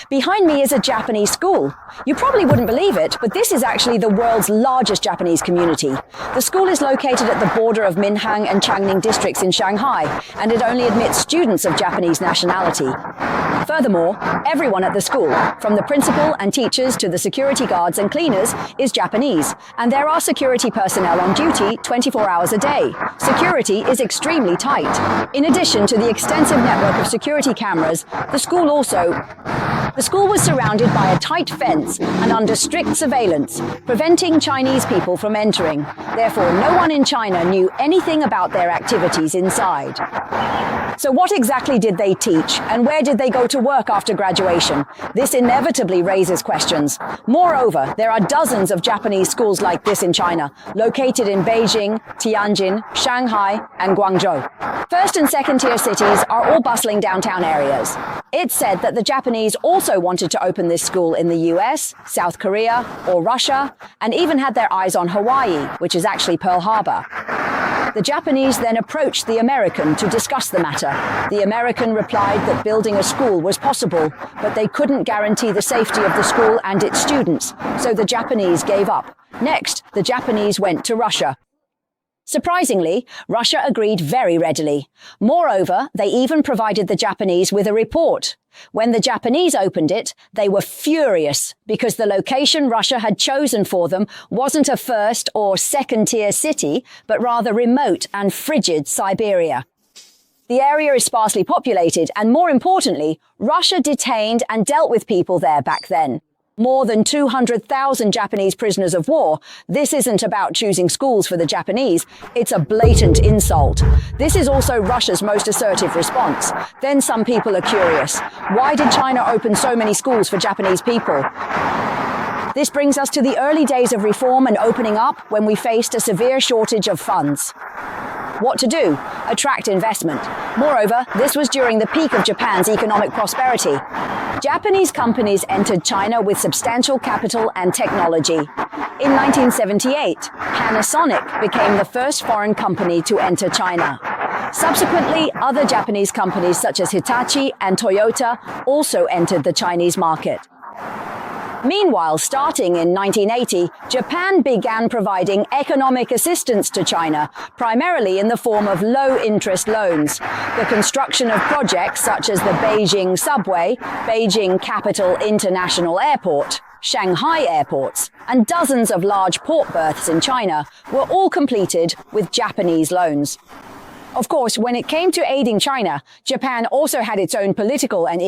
Behind me is a Japanese school. You probably wouldn't believe it, but this is actually the world's largest Japanese community. The school is located at the border of Minhang and Changning districts in Shanghai, and it only admits students of Japanese nationality. Furthermore, everyone at the school, from the principal and teachers to the security guards and cleaners, is Japanese, and there are security personnel on duty 24 hours a day. Security is extremely tight. In addition to the extensive network of security cameras, the school was surrounded by a tight fence and under strict surveillance, preventing Chinese people from entering. Therefore, no one in China knew anything about their activities inside. So what exactly did they teach, and where did they go to work after graduation? This inevitably raises questions. Moreover, there are dozens of Japanese schools like this in China, located in Beijing, Tianjin, Shanghai, and Guangzhou. First and second tier cities are all bustling downtown areas. It's said that the Japanese also wanted to open this school in the US, South Korea, or Russia, and even had their eyes on Hawaii, which is actually Pearl Harbor. The Japanese then approached the American to discuss the matter. The American replied that building a school was possible, but they couldn't guarantee the safety of the school and its students, so the Japanese gave up. Next, the Japanese went to Russia. Surprisingly, Russia agreed very readily. Moreover, they even provided the Japanese with a report. When the Japanese opened it, they were furious because the location Russia had chosen for them wasn't a first or second-tier city, but rather remote and frigid Siberia. The area is sparsely populated, and more importantly, Russia detained and dealt with people there back then. More than 200,000 Japanese prisoners of war. This isn't about choosing schools for the Japanese, it's a blatant insult. This is also Russia's most assertive response. Then some people are curious. Why did China open so many schools for Japanese people? This brings us to the early days of reform and opening up when we faced a severe shortage of funds. What to do? Attract investment. Moreover, this was during the peak of Japan's economic prosperity. Japanese companies entered China with substantial capital and technology. In 1978, Panasonic became the first foreign company to enter China. Subsequently, other Japanese companies such as Hitachi and Toyota also entered the Chinese market. Meanwhile, starting in 1980, Japan began providing economic assistance to China, primarily in the form of low-interest loans. The construction of projects such as the Beijing Subway, Beijing Capital International Airport, Shanghai airports, and dozens of large port berths in China were all completed with Japanese loans. Of course, when it came to aiding China, Japan also had its own political and